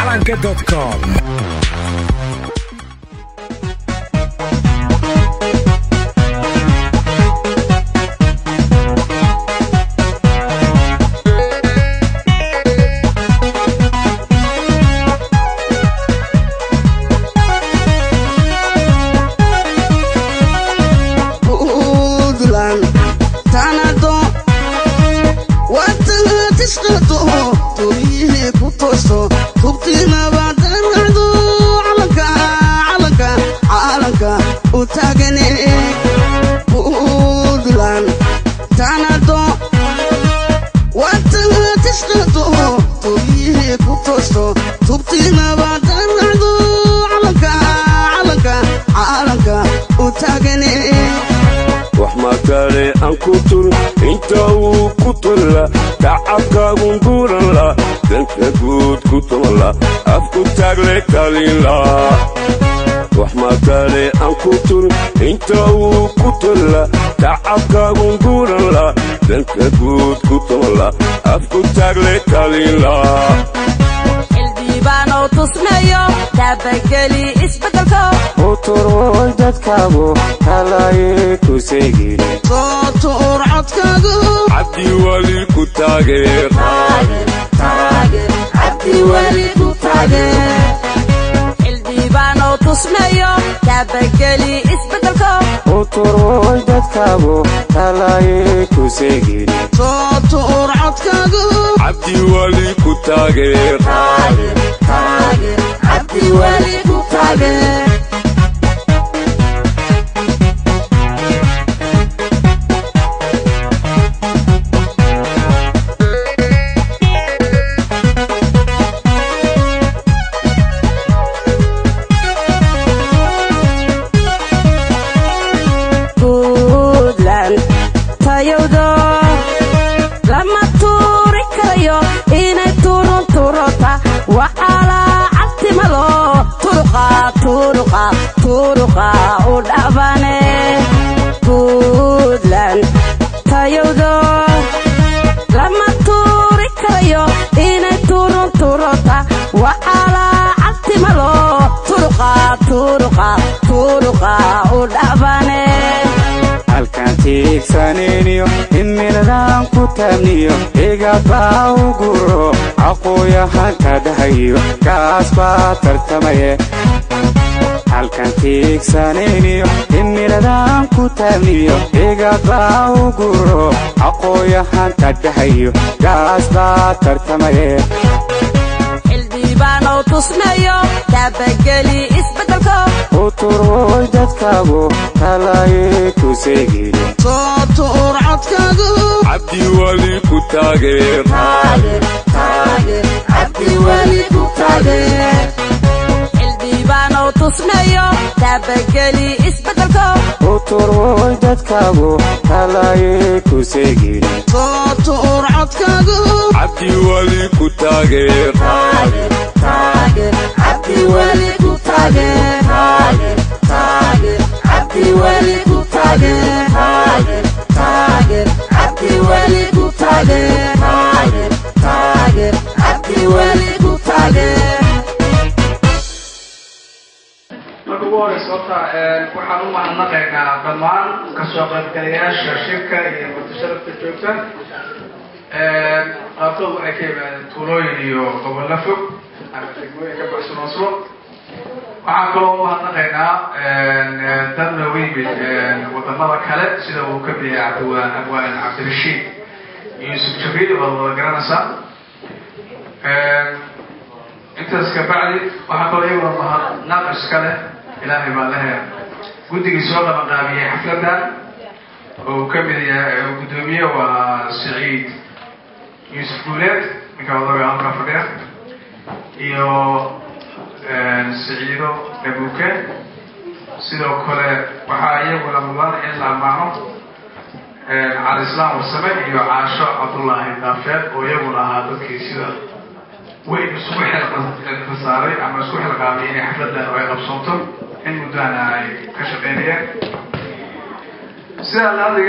calanka.com. كتر انت وكتر تعبك ونقول الله دنك جود كتر الله افكو تاغلي كاليلا وحما كالي ان كتر انت وكتر تعبك ونقول الله دنك جود كتر الله افكو تاغلي كاليلا الديبانو تصنيو تابقلي اسبدلكو وتروي دادكاغو هلاي كوسيجيري صوتور عدكاغو عبدي ولي كتاغير تاغر عبدي ولي كتاغير الديبانو تصنيو تابقلي اسبدلكو وتروي دادكاغو هلاي كوسيجيري صوتور عدكاغو عبدي ولي كتاغير تاغر عبدي ولي كتاغير طرقا وداباني بودلان تايودو لما توريكايو إني تورون تورتا وعلى عتملو طرقا وداباني halkan tiigsanayniyo in miladaan ku taabniyo iga baa u guro aqooyahanka dhahayo kaas baa tartamaye halkan tiigsanayniyo in miladaan ku taabniyo iga baa u guro aqooyahanka dhahayo kaas baa tartamaye الديبانو تصنيو تابقلي اسبدلكو وتروي دادكاغو هلاي كوسيجيري صوتور عدكاغو عبدي ولي كتاغير تاغر عبدي ولي كتاغير الديبانو تصنيو تابقلي اسبدلكو وتروي دادكاغو هلاي كوسيجيري صوتور عدكاغو عبدي ولي كتاغير تاغر عبدي ولي كتاغير تاغر عبدي ولي كتاغير تاغر عبدي ولي كتاغير تاغر عبدي ولي كتاغير markuu sababta waxaan u mahadnaqaynaa dhammaan ka soo qaybgalayaasha shirka iyo mutasharrifta joogta qaabtoodu waxay ka yimaadeen tuulooyin iyo gobollo fog ama degmooyin ka baxsan Oslo waxaan kaloo u mahadnaqaynaa dad nooga yimid wadamada kale sida uu ka bixiyay Abwaan Cabdirashiid Yuusuf Jabriil oo wada garanaysa intaas ka bacdi waxaa kaloo iyaguna mahadnaq kale إلهي بالله قدي سؤال مقامية حفلة وكمل قدومية وسعيد يوسف بولاد من كوضوء عمرو فريق إيو سعيدو أبوكا سيدو كله وحاية ولا مبان إلا معه على الإسلام والسماء إيو عاشا عبد الله النافذ ويقول هذا كيسيدا وين سوح الخسارة أما سوح القامية حفلة ويقف صوتهم إن مدانا كشبينية سيدا هذا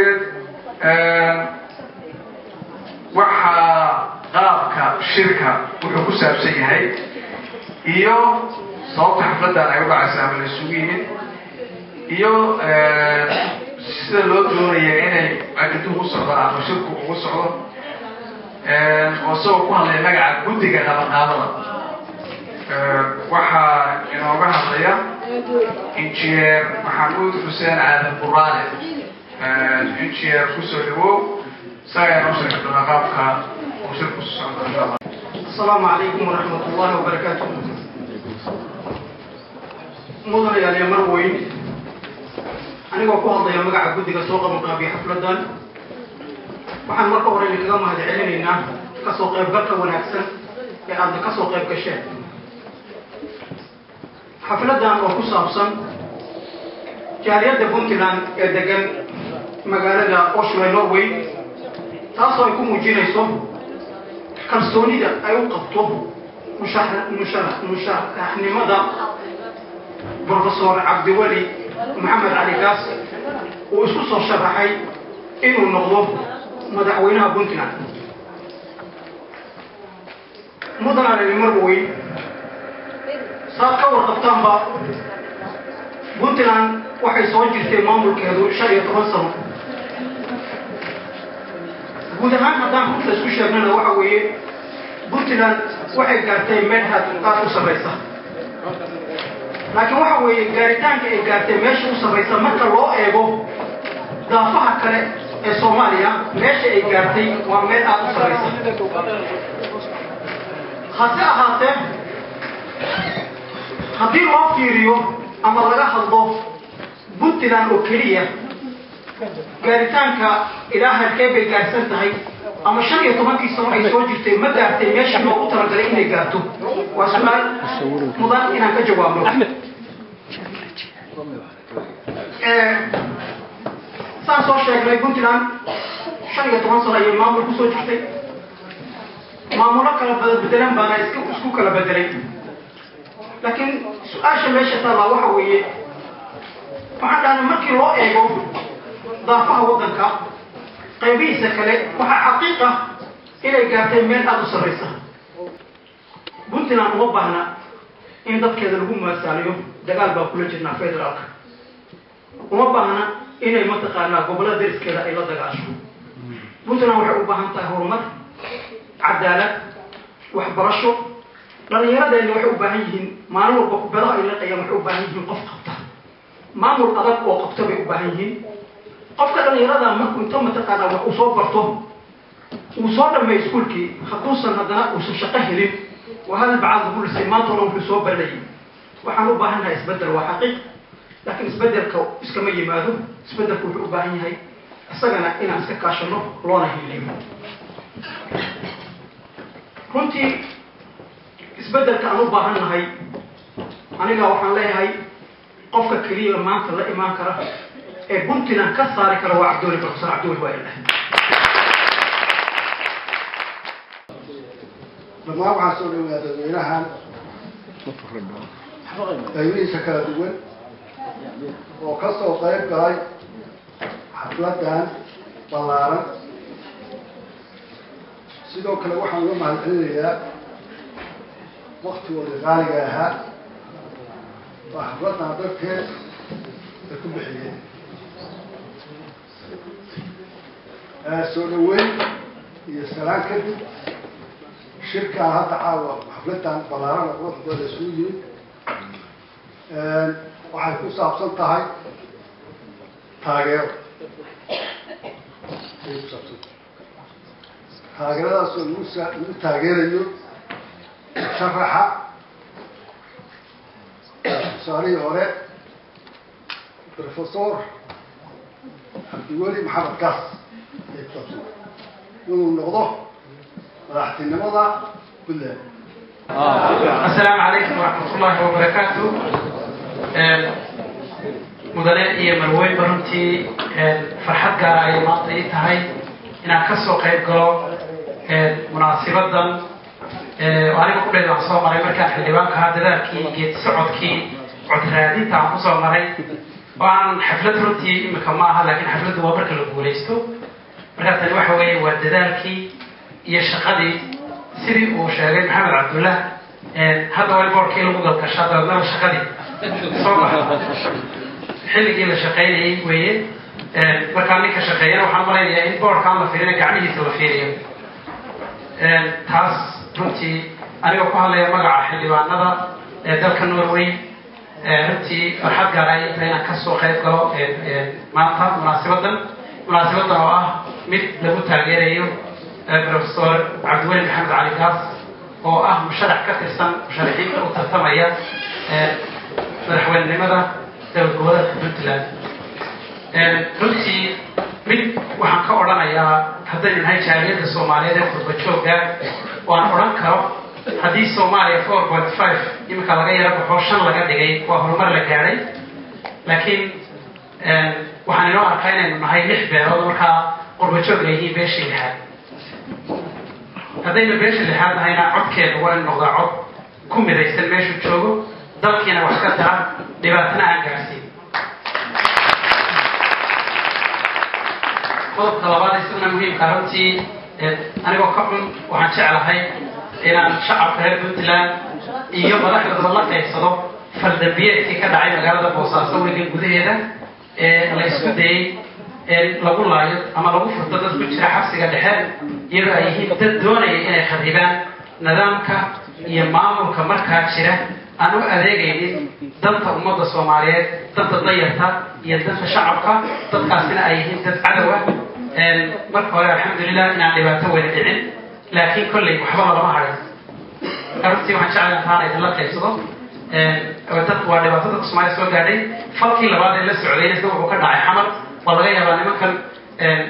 وحا قابك شركة وحكو سابسي هاي iyo sababta xafladan ay u dhacaysa ama la isugu yimid iyo sida loo doonaya inay agiduhu u socdaan ama shirku ugu socdo oo isagoo ku hadlaya magaca guddiga qabanqaabada waxaa inooga hadlaya injineer maxamuud xuseen aadan buraale injineer kusoo dhawow isaga inoo sheega qaabka uu shirku u socdo insha allah. السلام عليكم ورحمة الله وبركاته. مدن يا مروين أنا وقوة الله يا مجا عبودي كسوق مقابي حفلة waxaan marka hore kaga mahadcelinaynaa ka soo qaybgalka wanaagsan ee aad ka soo qayb gasheen xafladan oo ku saabsan jaaliyadda Puntland ee degan magaalada Oslo Norway taasoo ay ku muujinayso kalsoonida ay u qabto musharaxnimada Professor Cabdiwali Maxamed Cali Gaas oo isku soo sharaxay inuu noqdo madaxweynaha Puntland. mudana Marweyn saad ka warqabtaanba Puntland waxay soo jirtay maamulkeedu 15 sano. guud ahaan haddaan runta isku sheegnana waxa weeye Puntland waxay gaartay meel aad u sarreysa. laakiin waxa weeye gaaritaanka ay gaartay meesha u sarreysa marka loo eego daafaha kale ee Soomaaliya meesha ay gaartay waa meel aad u sarreysa. hase ahaatee haddii loo fiiriyo ama laga hadlo Puntland oo keliya gaaritaanka ilaa halkee bay gaarsan tahay ama 15 sano ay soo jirtay ma gaartay meesha loogu talagalay inay gaarto waa su'aal mudan inaan ka jawaabno. saan soo sheegnay Puntland 15 sano ayay maamul ku soo jirtay maamulo kala bedelan baana isku kala bedelay. laakiin su'aasha meesha taala waxa weeye waxaan markii loo eego daafaha waddanka qaybihiisa kale waxaa xaqiiqa inay gaartay meel aad u sarreysa. Puntland uma baahna in dadkeeda lagu maasaaliyo dagaal baa kula jirnaa federaalka. uma baahna inay mataqaanaa gobolada deriskeeda ay la dagaasho. Puntland waxay u baahan tahay horumar, cadaalad, waxbarasho. dhalinyaradeena waxay u baahan yihiin maalin walba kubadaha ay liqayaan waxay u baahan yihiin qof qabta maamul adag oo qabta bay u baahan yihiin. qofka dhalinyarada markuu inta mataqaanaa wax uu soo barto uu soo dhameeyo iskuulkii hadduusan haddana uusan shaqo helin وهذا بعض الناس ما طلعوا في صوب الليل وحنو باهنا يسبدل وحقيق لكن يسبدل كو اسكما يمادو يسبدل كو باهي هي اسغنا ان اسك كاشنو لونا هيليم كنتي يسبدل كانو باهنا هي aniga waxaan leeyahay qofka kaliya maanta la iman kara ee Puntland ka saari kara waa Professor Cabdiwali Waayil. لما وعسوا لنا تدوينها أيوين سكرة دول وقصوا طيب قاي حفلتان بلارا سيدو كلا وحن لما الحلية وقت ولغالقها وحفلتنا ضدك تكون بحيين سولوين يسران كده شركة هذا عاوة حفلتها بلاران وقت دولة سوية وحيكون سابسان تهي تاغير تاغير هذا سنوسا تاغير يو شرحة ساري هوري بروفيسور عبدالولي محمد قاس ونوضه راحت النمضة كلها. السلام عليكم ورحمة الله وبركاته. مدنية مروي برنتي فرحت جارا أي منطقة هاي إن أكسر قيد قلو مناسبة دم وأنا بقول لهم صوم مري مركان حلوان كهذا ذاكي جيت سعود كي عترادي تعمل صوم مري وعن حفلة برنتي مكملها لكن حفلة وبرك الجوليستو مركان الوحوي والدذاكي iyo shaqadii sidii uu sheegay Maxamed Cabdullaah هذا هو البورد كيلو مقدر كشاطر نرى شقدي صوبه xilligii la shaqeynayay weeye markaan ninka shaqeeyana waxaan malaynayaa in boorkaan la fiirina gacmihiisa la fiiriyo taas runtii anigoo ku hadlaya magaca xildhibaanada dalka Norway runtii waxaad gaaray inaan ka soo qayb galo maanta munaasabadan oo ah mid lagu taageerayo Professor Cabdiweli Maxamed Cali Gaas oo ah musharax ka tirsan musharaxiinta u tartamaya madaxweynenimada dowladda Puntland runtii mid waxaan ka odhanayaa haddaynu nahay jaaliyadda Soomaaliyeed ee qurba joogga waan odhan karo haddii Soomaaliya 4.5 imika laga yara baxo 5 laga dhigay waa horumar la gaaray laakiin waxaan inoo arkaa inaynu nahay 6 beelood markaa qurba joog leeyihiin beeshii lixaad haddaynu beeshii lixaad nahayna codkeedu waa in noqdaa cod ku midaysan meeshuu joogo dalkiina wax ka tara dhibaatana aan gaarsiin qodobka labaad isaguna muhiimka runtii anigoo ka xun waxaan jeclahay inaan shacabka reer Puntland iyo madaxda la qaybsado faldambiyeedkii ka dhacay magaalada Boosaaso weyn gudaheeda la isku dayay lagu laayo ama lagu furto dad ku jira xabsiga dhexe iyadoo ay yihiin dad doonaya inay kharibaan nidaamka iyo maamulka markaa jira أنا أدري دنت أمضى الصوماليات دنت ضيعتها يدنت شعبها تتقاسنا أيهم تتعدوا مركوا الحمد لله إن عندي بتوه العلم لكن كل محبة الله ما عرف أرتي وحن شعر ثاني الله كيسوه وتقوى دباتة الصومالية سوى قاعدين فلكي لبعض الناس السعوديين يسووا وكان على حمر والله يا بني ممكن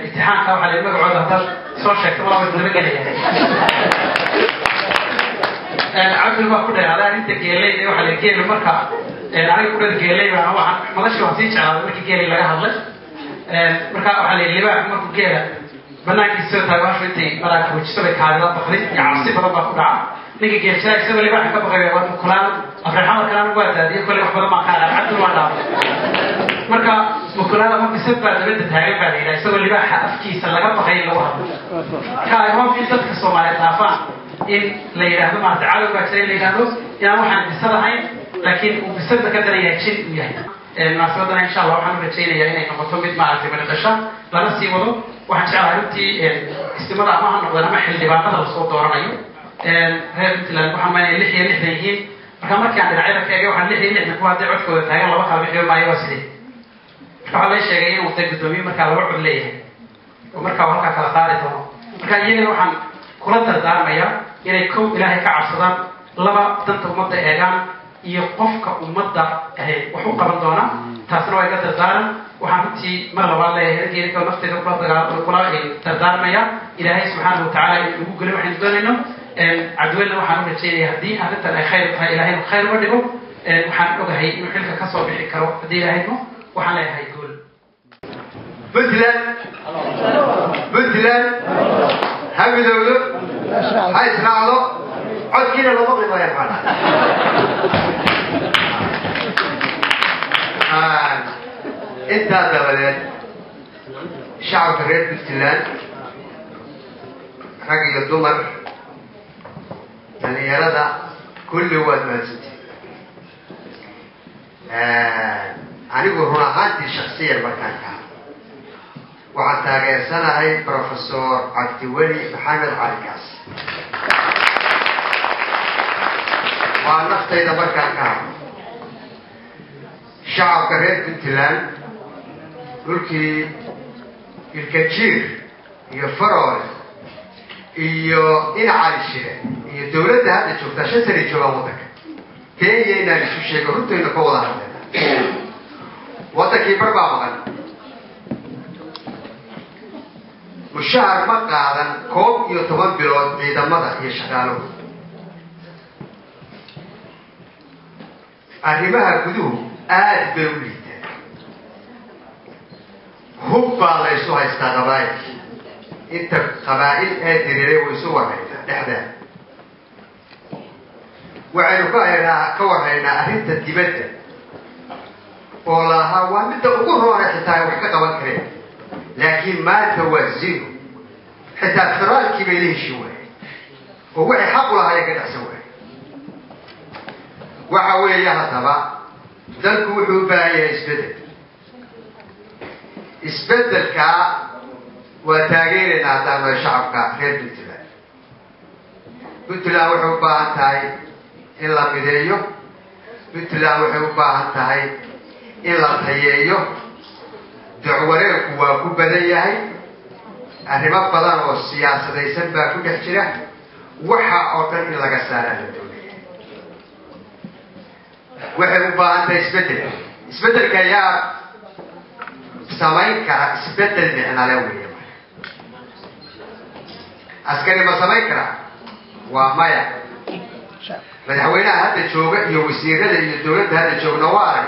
اتحاد كوا على المقعد هذا صار شكل الله بالنسبة لي عبد الله كده على أنت جيلي وحلا جيلي مركا أنا كده جيلي وأنا واحد ما ليش واسيج على مركي جيلي لا هذا مركا وحلا اللي بقى مركو جيلي بناك يصير تايواش وتي مراك وتشتري كهذا بخرج يعصي بدل ما كده نيجي جيل شاي يصير اللي بقى كده بخرج وقت كلام أفرحان كلام قوات هذه كل واحد بدل ما كان عبد الله مركا وكلام ما بيصير بعد بنت تهاجم بعد إذا يصير اللي بقى أفكي سلقة بخرج اللي هو كايوان في ذات الصومالي تعرفان إن ليرهدو ما تعالوا بكسر ليرهدو يعني واحد بيصلحين لكن وبسبب كده يكشف يعني مناسبتنا إن شاء الله وحنا بتشيل يعني نقطة مع الزمن الدشة لا نسي وضو واحد شعر عرفتي استمرار معها نقدر نحل دبابة الصوت ورانيو هذا مثل محمد اللي هي نحنيين كما كان العيلة كأجي واحد اللي هي نحن دي عرف كده تاجي الله بقى بيحيو ما يوصله فعلى شيء جايين وتجد دومي مركب روح ليه ومركب هلك كلا صارت هنا مركب يجي واحد كل تردامية inay kow ilaahay ka cabsadaan laba danta ummadda eegaan iyo qofka ummadda wax u qaban doona taasna waa iga dardaaran waxaan runtii mar labaad leeyahay geerika nafteeda kula dardaarmaya ilaahay subxaanahu watacaala inuu ugu geliyo waxaynu doonayno cabdiwelina waxaan u rajeynayaa haddii arrintan ay khayr tahay ilaahaynu khayr uga dhigo waxaan ogahay inuu xilka ka soo bixi karo haddii ilaahayno waxaan leeyahay guul Puntland hamidowdo هاي اسمعوا عد كده لو بقي ضايع معنا انت هذا بلد شعب الريد بستلان راجل الدمر يعني يرضى كل وقت ما ستي عنيقول هنا عندي الشخصية المكان وحتى جالسنا هاي بروفيسور عبدولي محمد علي كاس ونفتي دبر كان شعب كريت بنتلان قلتي الكتير يفرور إن على الشيء الدولة هذه شفتها شتري جوابك كي ينال شو شيء قلت إنه قوة هذا وتكي بربع مغن مشاهر مقادا كوب يطبن بلود بيدا مدى يشغالو arrimaha guduhu aad bay u liitaan hub baa la isu haystaa qabaa'ilkii inta qabaa'il ee diriiray way isu warhaynaa dhexdaan waxaynu ka warhaynaa arrinta dibadda oo lahaa waa midda ugu roone xitaa wax ka qaban kareen laakiin maanta waa zero xitaa firaalkii bay la heshin waayeen oo waxay xaq u lahaayeen ka dhacsan waayeen وحوي هذا ذلك وحباية إسبدل كا وتغيير نادم الشعب كا غير بنتلا بنتلا وحبها تاي إلا بديو بنتلا وحبها تاي إلا تهيئو دعوريك وكبديهي أهما بدن والسياسة ليسن باكو كحجرة وحا أوطن إلا قسانا للدولية وحبها أنت إسبدل كيا سماين كرا إسبدل معنا لوية أسكري ما سماين كرا ومايا مدحوينا هذا الشوق يوسير الدولة هذا الشوق نواري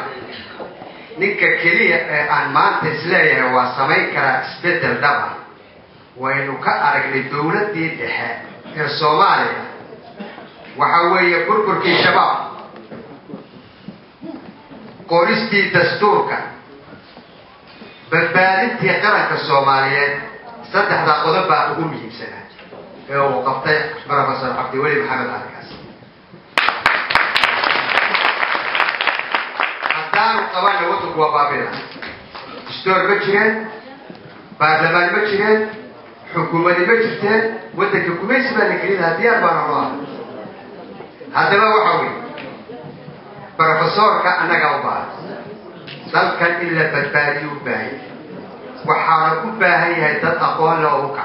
ninka kaliya aan maanta isleeyahay waa samayn karaa isbedel dhaba waynu ka aragnay dowladii dhexe ee Soomaaliya waxa weeye burburkii shabaab qoristii dastuurka badbaadintii qaranka Soomaaliyeed saddexda qodob baa ugu muhiimsan ee uu qabtay Professor Cabdiweli Maxamed Arkaas كانوا قبلنا وطن وبابنا دستور بجرين برلمان بجرين حكومة بجرين ودك حكومة سبنا كرينا ديار بارما هذا ما وحوي بروفيسور كأنك أوبار ذل كان إلا بدبادي وباهي وحارب باهي هي تتقول له وقع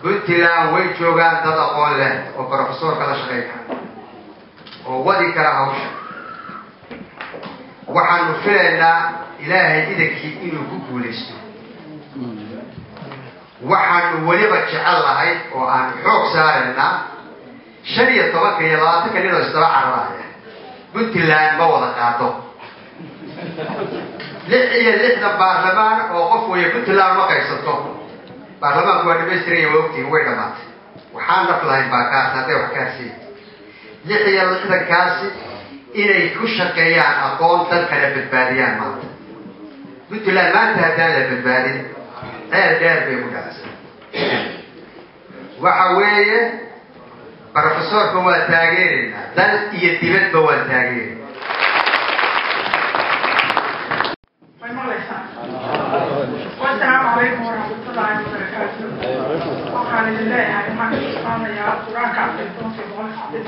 قلت لا ويجوغان تتقول له وبروفيسور كلا شغيكا وودي كراهوش waxaanu filaynaa ilaahay idankii inuu ku guulaysto waxaanu waliba jecel lahay oo aan xoog saaraynaa 15 iyo 20 nin oo isdaba cararaya Puntland ma wada qaato 6 baarlamaan oo qof weeye Puntland ma qaysato baarlamaanku waa dhameystiraya waqtiga way dhamaatay waxaan naflahayn baakaas hadday wax kaasi 6 iyo 6 kaasi inay ku shaqeeyaan aqoon dadkana badbaadiyaan maanta Puntland maanta haddaan la badbaadin dheer bay ku dhacaysaa waxa weeye professorka waa taageeraynaa dal iyo dibadba waa taageeraynaa والسلام عليكم ورحمة الله وبركاته. وقال لله يعني ما كان يا قرآن كعبد في بول حدث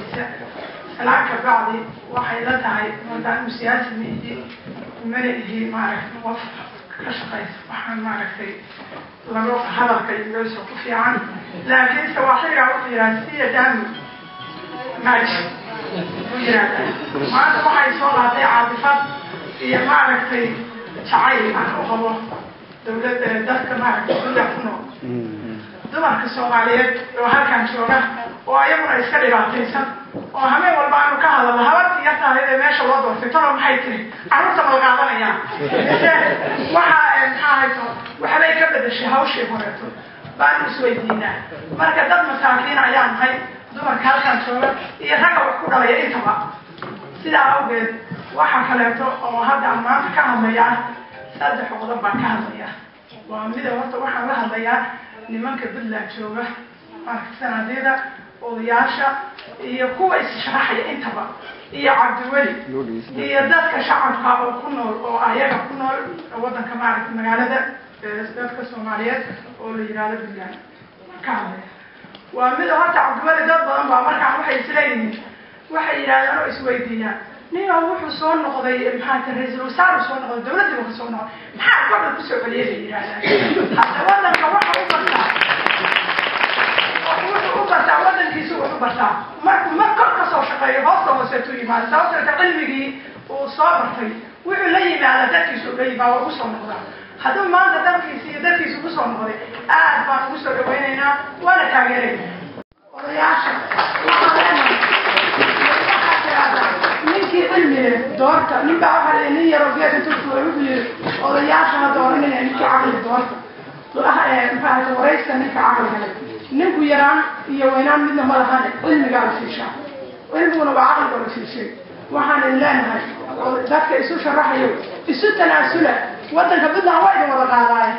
العكا بعضي وحيلتها ودان سياسي ميدي ملئه معرفة موفق كشقيس وحان معرفة لروح هذا كيلوس وكفي عنه لكن سواحير عوضي راسية دم ماشي ويرادا ما تبقى يسول هذه عاطفات هي معرفة شعير عنه وهو دولة دهك معرفة كلها كنو دمرك الصوماليات وهل كان شوغه وأيضا إسكالي بعطيسا وهمين والبعض كهذا الهوات يفتح هذا ماشي الوضع في طرم حيثني عروسة ملقاضنا إياه وحالي كبد الشيء هاوشي مرتو بعد سويدينا مركز دد مساكين عيان هاي دمرك هل كان شوغه يتاكا وحكونا ليا إنتبا سيدا أوجد waxa kaleeto oo hadda maanta ka hadlaya saddex qodob baan ka hadlaya waa mid horta waxaan la hadlayaa nimanka Puntland jooga sanadida odayaasha iyo kuwa issharaxaya intaba iyo Cabdiweli iyo dadka shacabka oo ku nool oo ayaga ku nool wadanka maaragtay magaalada dadka Soomaaliyeed oo la yiraahdo Puntland ka hadlaya waa mid horta Cabdiweli dad badan baa markaa waxay isleeyihiin waxay yiraahdaan oo isweydiiyaan نيا وحو صون نقضي محاكا رئيس الوزراء صون نقضي الدولة دي وحو صون نقضي محاكا قبل كسو عليه هذا وضن كوحا وبرتا وبرتا وضن كيسو وبرتا ما كل قصو شقايا باسا وسيتوي ما ساوتر تعلمي وصابرتي وحو لي على دكيسو لي با وحو صون نقضي هذا ما أنت دكيسو وحو صون نقضي ما كسو لوينينا ولا تاغيرين ورياشا علمي دورتا نبع على نية رجال تدخل ويقول odayaasha dooranaya ninka caqli doorta maxaa waraysta ninka caqliga ninku yaraan iyo weynaan midna ma lahan cilmiga la fiishaa cilmiguna waa caqliga la fiishay waxaan ilaahay dadka isu sharaxayo isu tanaasula wadanka Puntland waa idin wada qaadaay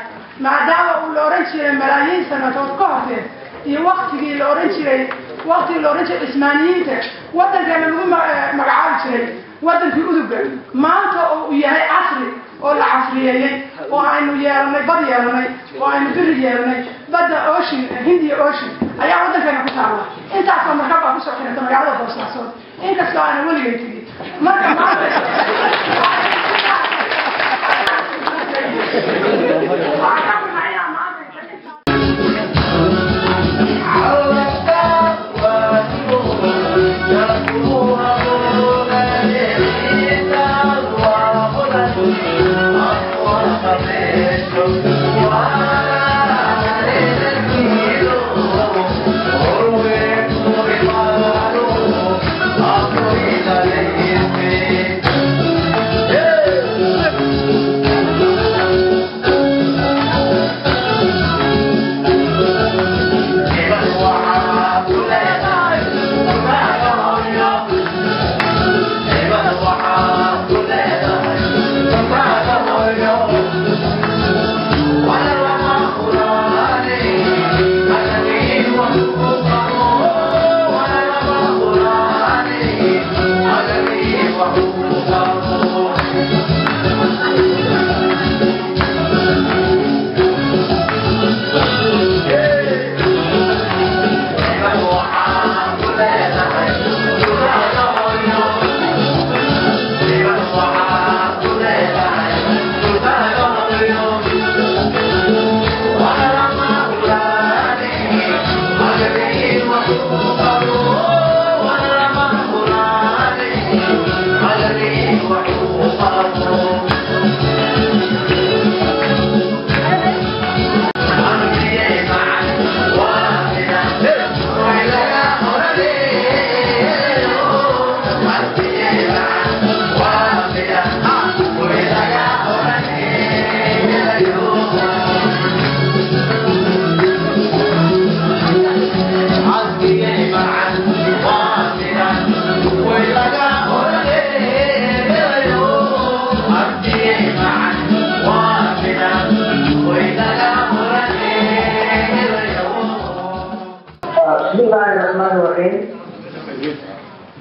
maadaama uu la oran jiray malaayiin sanadood ka hor iyo waqtigii la oran jiray وقت لورنج الإسمانيين وطن كان لهم مقعد شيء وطن في أذوق ما أنت وياهي عصري ولا عصريين وإنه يرمي بدي يرمي وإنه دري يرمي بدأ أوشن هندي أوشن أي وطن كان كتابة أنت أصلا مركبة بس وحين أنت مقعد بوصل صوت أنت سواء ولي يتجي ما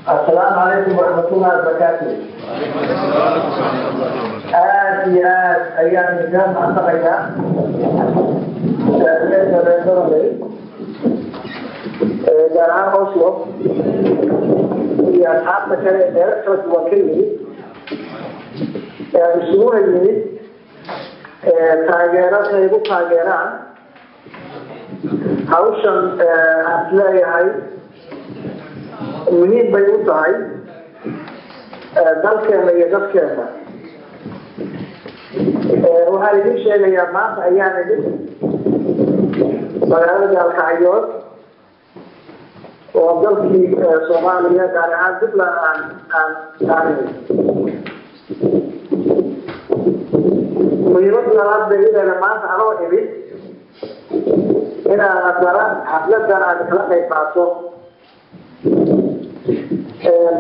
السلام عليكم ورحمة الله وبركاته. أيام الجامعة أعتقد ليس بيننا جامعة أوسلو هي أصحاب مكان إرسلت وكيلي الأسبوع اللي تاجرات يبقى تاجران هاوشن أتلاقي هاي muhiim bay u tahay dalkeena iyo dadkeena waxaa idin sheegayaa maanta ayaan idin magaalada alkacyood oo dalkii Soomaaliya gaar ahaan Puntland aan muhiimad labaad bay leedahay maanta anoo imid inaan hadana xafladan aan kala qayb qaato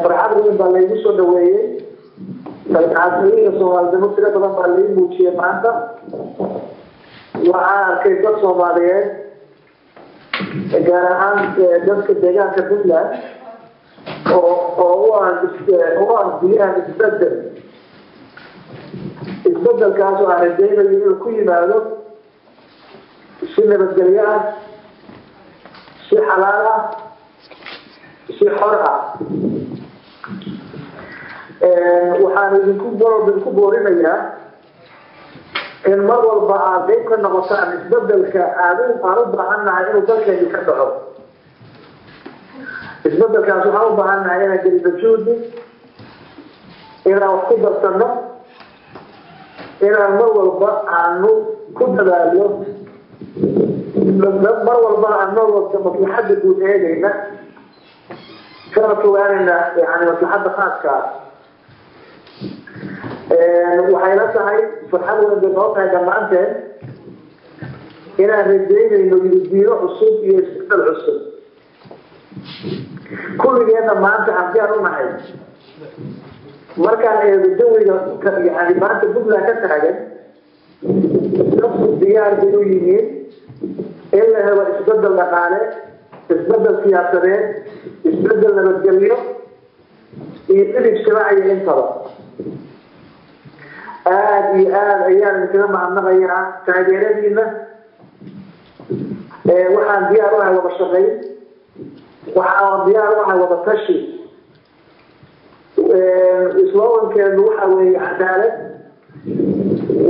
فرحان بالله يسوع دويه فالعادي سؤال دموكرات طبعا بالله موجيه معنا وكيف الصوماليين جاران دمك الدجاج كبلا هو بيان يستبدل كاسو على الدين اللي كل ماله سنة بالجريان شيء حلالة شيء حرة waxaan idinku boorinayaa in mar walba aad qayb ka noqotaan isbedelka aan u baahannahay inuu dalkeeni ka dhaco isbedelkaas waxaan u baahannahay inaan gelino juhdi inaan wax ku darsano inaan mar walba aanu ku dadaalno mar walba aan mar walba maslaxadda guud eegayna kana fogaanayna yani maslaxadda khaaska waxay la tahay farxad weyn bay noo tahay dhammaanteen inaan rajaynayno diino cusub iyo isbedel cusub kulligeena maanta haddii u nahay markaan eego jawiga yani maanta Puntland ka taagan dadku diyaar bay u yihiin in la helo isbedel dhaqaale isbedel siyaasadeed isbedel nabadgelyo iyo mid ijtimaaciya intaba aada iyo aada ayaan idinkaga mahadnaqayaa taageeradiina waxaan diyaar u ahay wada shaqayn waxaan diyaar u ahay wada tashi slogankeenu waxa weeye cadaalad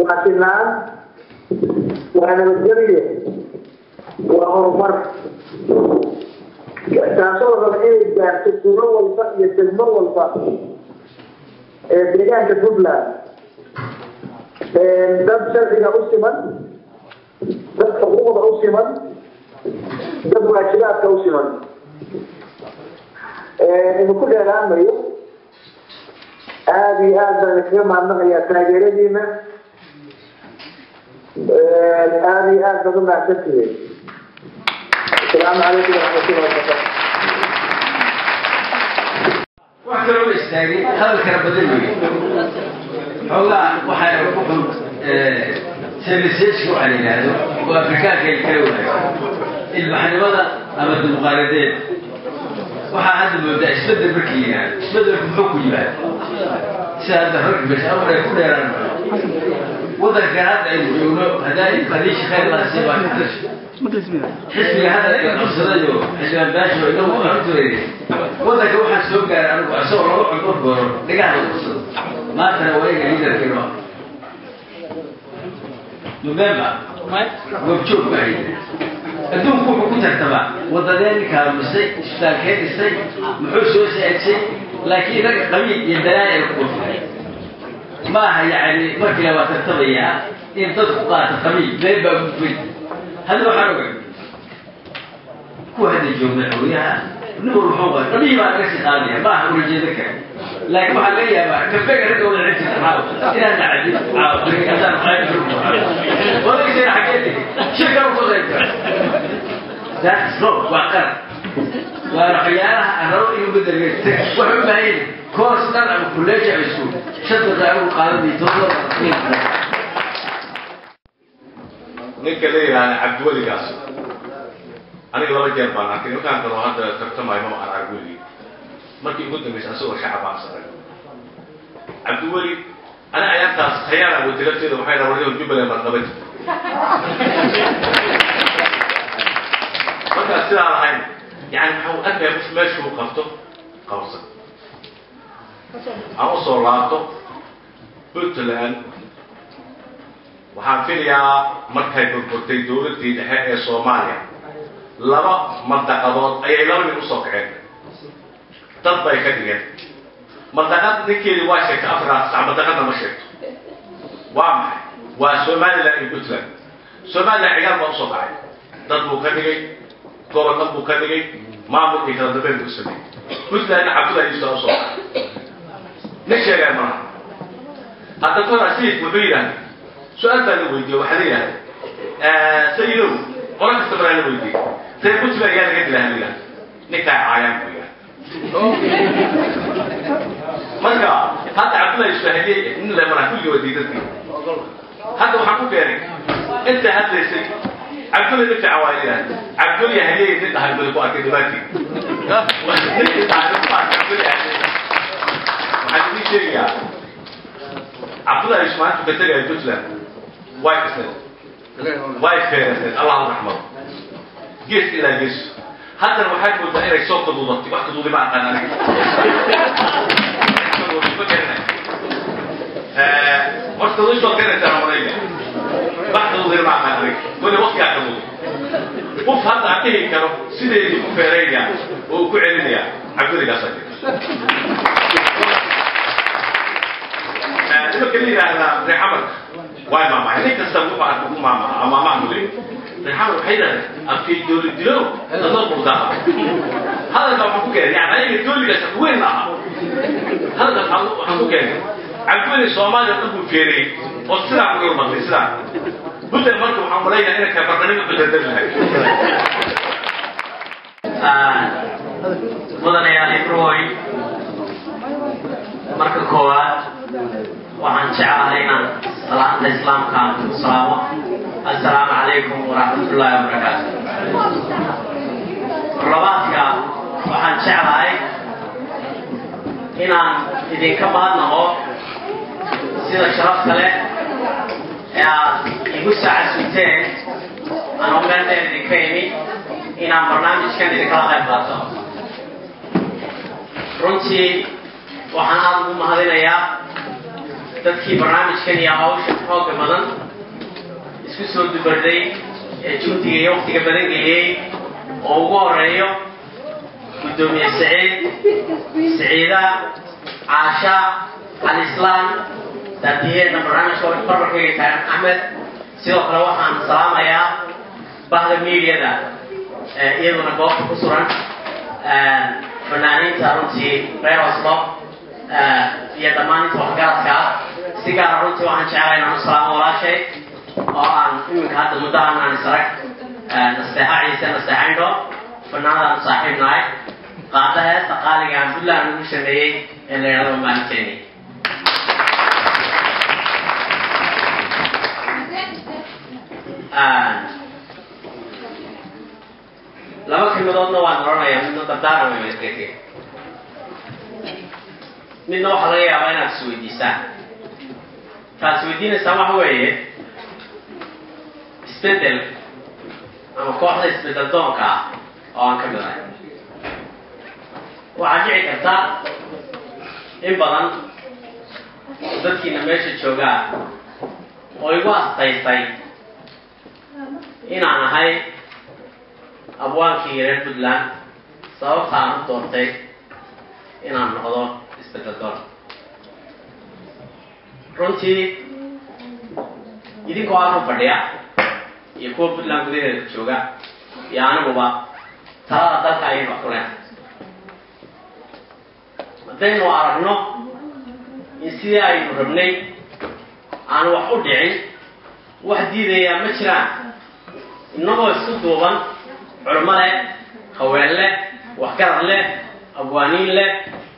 waa sinaan waa nabadgelyo waa horumar taasoo raba inay gaarto tuulo walba iyo degmo walba deegaanka puntland dad sharciga u siman dad xuquuqda u siman dad waajibaadka u siman idinku dheeraamayo aada iyo aad baan idinkaga mahadnaqayaa taageeradiina aada iyo aad baad u mahadsantihiin asalaamu calaykum waraxmatullahi wabarakatu wax kaloo istaagay hadalkana badan weeye xoogaa waxaa ku xun civilization waxa la yidhaahdo oo afrikaanka ay kala wadaago ilbaxnimada ama dimuqraadiyadeed waxaa hadda moodaa isbedel markii yidhaahdo isbedelku muxuu ku yimaada sida hadda rag bashar ay ku dheeraan waddankan hadda aynu joogno haddaa qadiish khayr laa sii baa ka dhashay xisbiga hadda ay qabsadayo xildhibaan baasho inagu artureeyay waddanka waxaa soo gaaray anigu asagoo laba cundur gooro dhigaha la qabsado maantana waa iga liidarkiino november goobjoog baa hayay adduunku wuxuu ku tartamaa wadadeen ninkaa misay isbitaalkee dhisay muxuu soo saadsay laakiin ragga qabiil iyo dalaal ay ku qurfay ma aha yacni markii waa tartamayaa in dadku qaata qabiil meel baa gudbay هذا هو حرقة هو هذا الجملة حويها نور حوقة طبيعي ما نفسي قادية ما هو رجيتك لكن ما حلقيها ما كفاك رجل ولا عدت تحاول إلى أن عدت عاود أنا خايف ولا يصير حكيتي شكرا وخذ ذات صوت وقر ورحيانها أروح يبدل الجيت وحب هاي كورس نلعب كلية عيسول شد الرعب قالوا تطلب ninka la yiraahdo cabdiweligaas aniga laba jeer baan arkay ninkaan kale hadda tartamay ma aan arguli markii ugu dambeysay asoo shacab aan saray cabdiweli ana ayaantaas khayana wadaladteeda waxay rawaayeen Jubaland marqabad marka sidaa ahayn yani waxa uu arkay meesha uu qabto qawsan aan soo laabto Puntland waxaan filayaa markay burburtay dawladii dhexe ee Soomaaliya laba mardaqadood ayay laba nin u soo kaceen dad bay ka dhigeen mardaqad ninkeedii waa sheegtay afraad mardaqadna ma sheegto waa maxay waa Somaliland iyo Puntland Somaliland ciyaar baa u soo kacay dad buu ka dhigay gobolka buu ka dhigay maamul iyo kala dambeyn buu sameeyay Puntland Cabdullaahi Yuusuf u soo kacay nin sheegay ma hadda kora siif wuxuu yidhaahday سؤال ثاني ويدي وحديها سيدو قرأت استمرار ويدي سيقول سبا يا رجل لها نكاح عيان ويا مركا هذا عبد الله الشهيدي إن لما راح كل ودي تدري هذا وحكوا كاري أنت هذا الشيء عبد الله نكاح عوائلها عبد الله هديه نتاح الملك وأكيد باكي نتاح الملك عبد الله وحدي شيء عبد الله إسماعيل بتجي الجزلة وايد سنة وايد خير سنة الله الرحمن جيس إلى جيس حتى لو حد متأخر يسوق ضوضتي واحد ضوضي مع قناة مرت ضوضي شو كانت عمرية واحد ضوضي مع قناة ولا وقت يعتمد وف هذا عتيه كانوا سيدي مفيرية وكعلية عبد الله قصدي لما كلي على رحمك واي ماما هنيك تسمو بعد ماما أما ما نقولي رحمك حيدا أكيد دول الدلو نظر مرضاها هذا لو حكوا كده يعني أي دول اللي سوين معها هذا حكوا كده عقول الصومال يطلبوا فيري والسلع كل يوم السلع بدل مركب حملية إنك كبرنامج بدل مدن يعني بروي مركب كوات وعن شعارنا صلاة الإسلام كان السلام عليكم ورحمة الله وبركاته مرلباتك وحن شعرهاي inaan idinka mahadnaqo sida sharafta leh ee aad igu saacadsuteen anoo meel dheer idinka imi inaan barnaamijkan idinkala qayb qaato runtii waxaan aad ugu mahadinayaa dadkii barnaamijkan iyo hawsha xooga badan isku soo dubarday ee juhdiga iyo waqtiga badan geliyey oo ugu horeeyo gudoomiye سعيدة عاشا الإسلام تدهير برنامج فرق كان أحمد سيوك روحان السلام يا بعد الميديا ده يدونا بوك خسرا فنانين تارونتي غير أصبح يدماني توحقات كا سيجار رونتي وحن شعرين عن السلام ولا شيء وعن إمك هذا المدان عن السرق نستحى عيسى نستحى عنده فنانا صاحب ناي قاعدة تقالي عن كل أنو شمعي اللي يرضى مالتيني لما كنا نضعنا وانرونا يمنو تبدارنا من يسكتي من نوع حلقية عبانا السويديسان فالسويدين السماح هو ايه اسبدل اما كوحدة اسبدل دونكا او انكبرين waxaa dhici karta in badan dadkiina meesha joogaa oo igu astaysay inaan ahay abwaankii reer Puntland sababta aan u doortay inaan noqdo isbeddeldoon runtii idinkoo aan u fadhiya iyo kuwa Puntland gudaheeda jooga iyo aniguba talada dalka ayaynu wax ku leenahay haddaynu aragno in sidii aynu rabnay aan wax u dhicin wax diidayaa ma jiraan innagoo isku duuban culmo leh haween leh waxgarad leh abwaaniin leh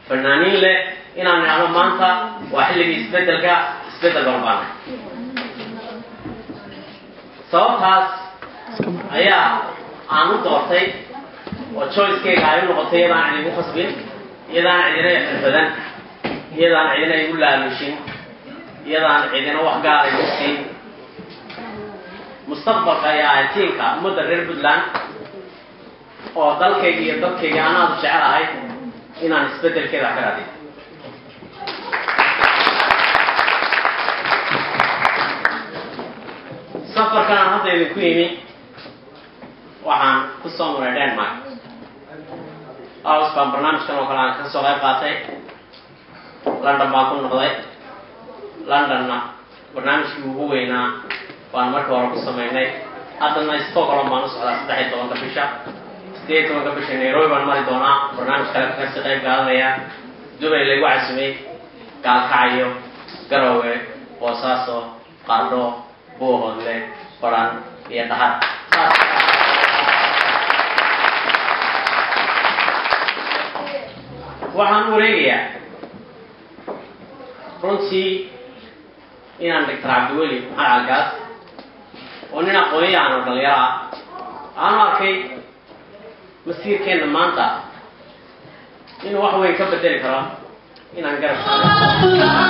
fanaaniin leh inaan nidhahno maanta waa xilligii isbeddelka isbeddel barbaana sababtaas ayaa aan u doortay oo choicekeyga ay u noqotay iyadaan idigu khasbin iyadaan cidina xirfadan iyadaan cidina igu laalushin iyadaan cidina wax gaar igu siin mustaqbalka iyo ahatiinka ummadda reer Puntland oo dalkayga iyo dadkayga aan aad u jecelahay inaan isbeddelkeeda ka raadiyo safarkan aan hadda idinku yimi waxaan ku soo maray Denmark baan barnaamijkan oo kale aan ka soo qayb qaatay London baan ku noqday Londonna barnaamijkii ugu weynaa baan marka hore ku samaynay haddana Stockholm baan u socdaa 13 bisha 18 bisha Nairobi baan mari doonaa barnaamij kale ka sii qayb qaadanaya Dubai lagu casuumay Gaalkacyo Garowe Boosaaso Qardho Buuhoodle Baran iyo Dhahar waxaan wareegayaa runtii inaan Dr. Cabdiweli Maxamed Algaas oo nin aqoon-yahan oo dhalinyaro ah aanu arkay masiirkeenna maanta inuu wax weyn ka bedeli karo inaan garab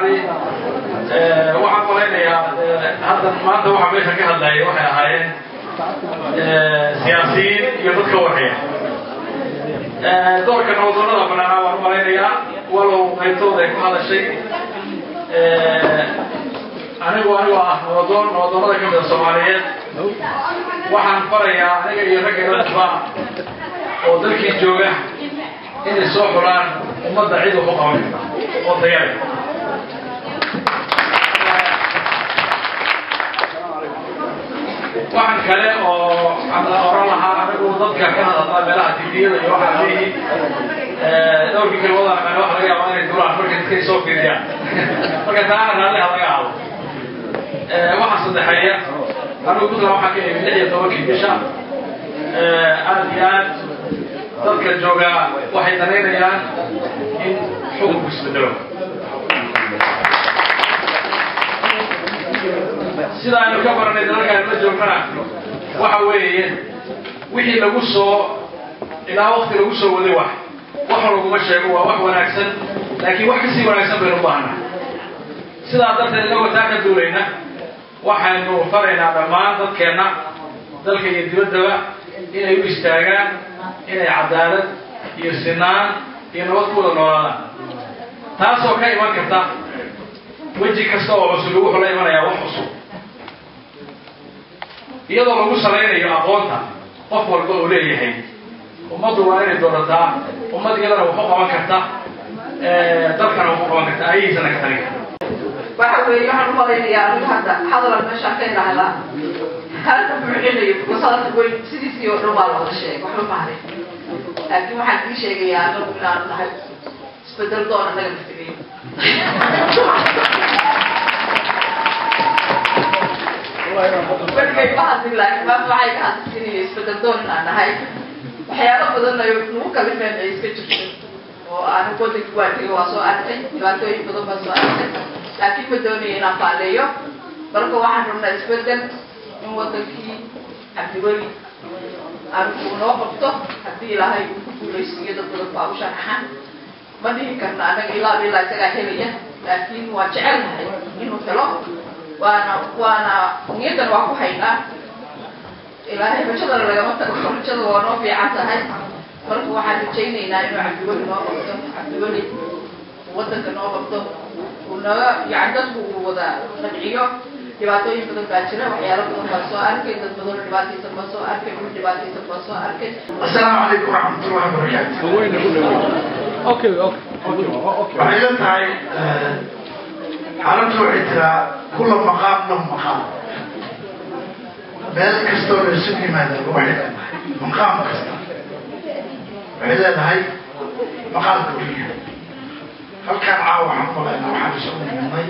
علي waxaan malaynayaa hadda maanta waxa meesha ka hadlayay waxay ahaayeen siyaasiyiin iyo dadka waxaya doorka nabaddoonnada banaanaa waan u malaynayaa walow qaybtooda ay ku hadashay anigoo ah nabaddoonnada ka mida Soomaaliyeed waxaan farayaa aniga iyo ragga dadba oo dalkii jooga inay soo xulaan ummadda cid wax u qaban oo diyaar waxaan kale oo aan oran lahaa anigu dadka ka hadla meelaha TV-yada iyo waxa leeyahay dhowrkii kalmada aan wax laga yaabo inay duraan markay iska soo fiiriyaan marka taana laga hadlo waxa saddexaya anigu ku waxa ka yimid 16 bisha aad iyo aad dadka jooga waxay dareemayaan in xukunku isbedelo sida aynu ka baranay dalkan la joogana waxa weeye wixii lagu soo ilaa waqti lagu soo waday wax laguma sheego waa wax wanaagsan laakiin wax kasii wanaagsan baynu u baahnaa sidaa darteed inagoo taa ka duulayna waxaynu faraynaa dhammaan dadkeenna dalka iyo dibaddaba inay u istaagaan inay cadaalad iyo sinaan iyo nabad ku wada noolaadaan taasoo ka iman karta weji kasta oo cusub wuxuu la imanayaa wax cusub iyadoo lagu salaynayo aqoonta qof walba uu leeyahay ummaddu waa inay doorataa ummad iyadana wax u qaban karta dalkana wax u qaban karta ayaysana ka tagi karta waxa weeye waxaan u malaynayaa anigu hadda hadalan meeshaan ka idhaahdaa halka buuxinayo wasaaradda weyn sidiisii oo dhan waa la wada sheegay wax ma bahnay laakiin waxaan ii sheegayaa anagu inaanu nahay isbedel doon anaga naftigeyo weligay ma hadlin laakiin maanta waxay ka hadlisinaya isbedel doon inaan nahay waxyaalo badan ay nagu kalifeen ay iska jirto oo anigu waddanka waa tegay waa soo arkay dhibaatooyin badan baa soo arkay laakiin ma doonaya inaan faaleeyo marka waxaan rabnaa isbedel in waddankii cabdiweli anigu noo qabto haddii ilaahay uu ku guulaysiiyo dad badan baa u sharaxan ma dhihi karna anaga ilaa isagaa helaya laakiin waa jecelnahay inuu helo waana niyadan waa ku haynaa ilaahay rajadana lagama tago rajada waa noo fiican tahay marka waxaan rajaynaynaa inuu cabdiweli noo qabto cabdiweli waddanka noo qabto uu naga yani dadku uu wada nabciyo dhibaatooyin badan baa jira waxyaalo badan baa soo arkay dad badan dhibaataysan baa soo arkay dhul dhibaataysan baa soo arkay assalaamu calaykum waraxmatullahi wabarakaatu waxay la tahay xaaladdu waxay tiraa kula maqaam lahu maqaam meel kastoo la isugu yimaada waxay leedahay maqaam kasta waxay leedahay maqaamka weliya halkaan caawa waxaan malaynaa waxaan isugu nimidnay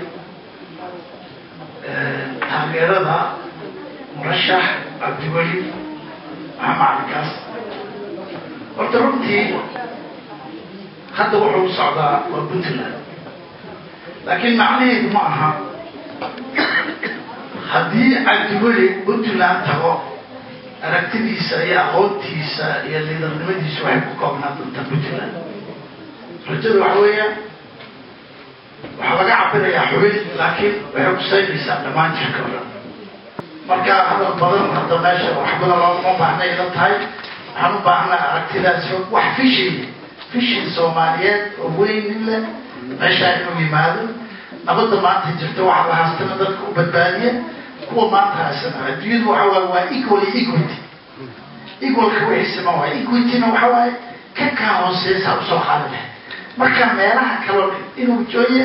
taageerada murashax cabdiweli maxamed cali kaas horta runtii hadda wuxuu u socdaa waa puntland laakiin macnaheedu ma aha haddii cabdiweli puntland tago aragtidiisa iyo aqoontiisa iyo liidarnimadiisa waxay ku koobnaa doontaa puntland rajada waxa weeyaan waxaa laga cabirayaa xubin laakiin waxay kusaynaysaa dhammaan jirka o dhan marka hadal badan hadda meesha wax badan looma baahna ila tahay waxaan u baahnaa aragtidaas wax fishin soomaaliyeed oo weyn leh meeshaa inuu yimaado nabadda maanta jirta waxa la haastana dadka u badbaadiya kuwa maanta haysana adduunyadu waxa waaye waa equal iyo equity equalka wixiisama waa equityna waxa waaye ka kaa hooseysa usoo qaadi lahay marka meelaha kaloo inuu jooye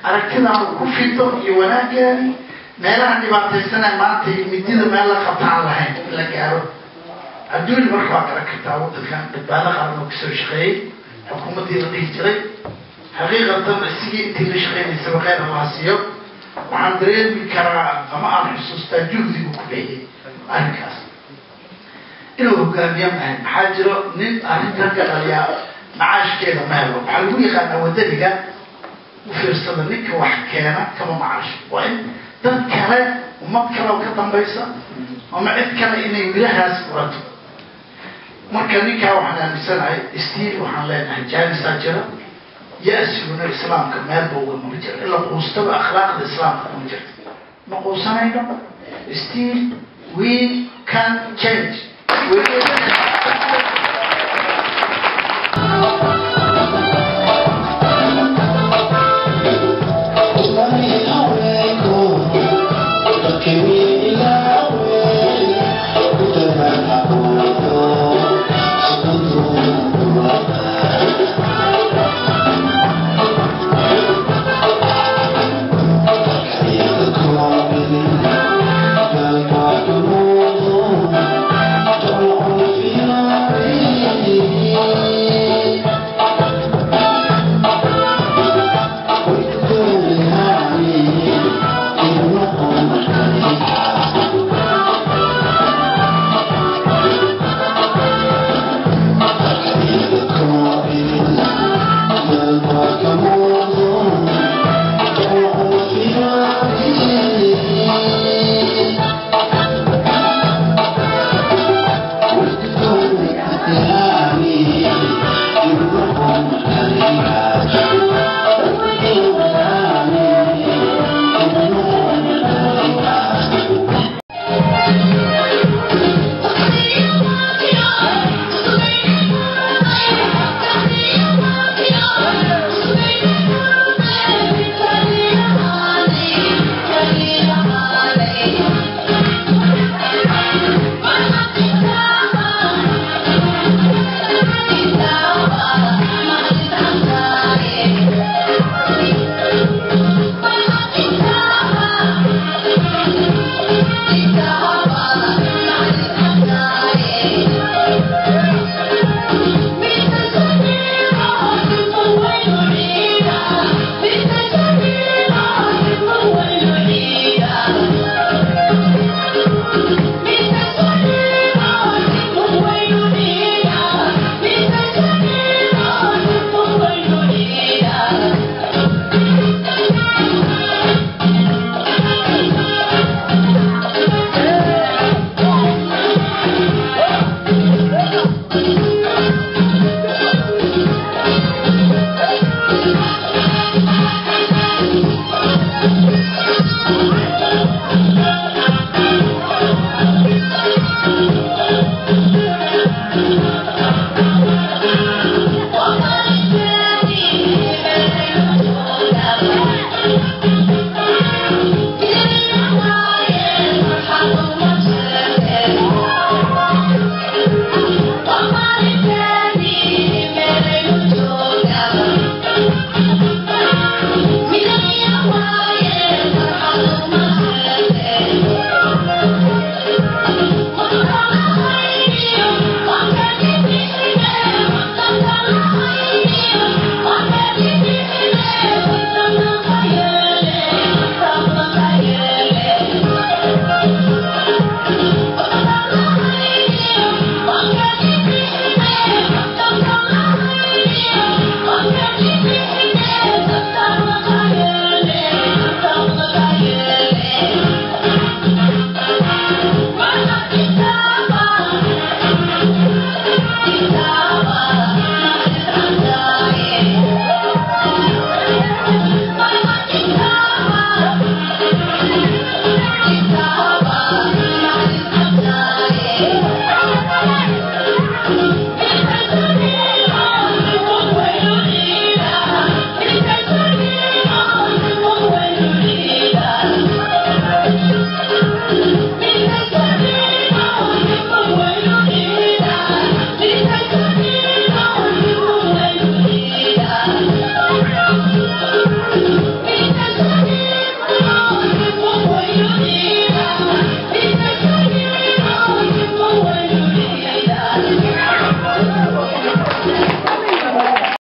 aragtidan uu ku fido iyo wanaaggaani meelaha dhibaataysana maanta midida meel la qabtaan lahayn in la gaaro adduun marka waa garan kartaa waddankan badbaado qaran oo kasoo shaqeeyey xukuumaddii la dhihi jiray xaqiiqatan isigii intii la shaqeynaysaba kheyr allah siiyo waxaan dareemi karaa ama aan xusuustaa juhdigu ku bixiyey arrinkaas inuu hogaamiya mahay maxaa jiro nin arrintan ka dhaliyaa macaashkeeda ma helo waxaa lagu yaqaanaa wadaniga u fiirsada ninka wax keena kama macaasho waa in dad kale ummad kale oo ka dambaysa ama cid kale inay wilahaas furato marka ninkaa waxaan aaminsanahay stiil waxaan leenahay jaanisaa jira يأسفون الإسلام كمال بوغ المجر إلا قوستوا أخلاق الإسلام كمجر نقوصنا still we can change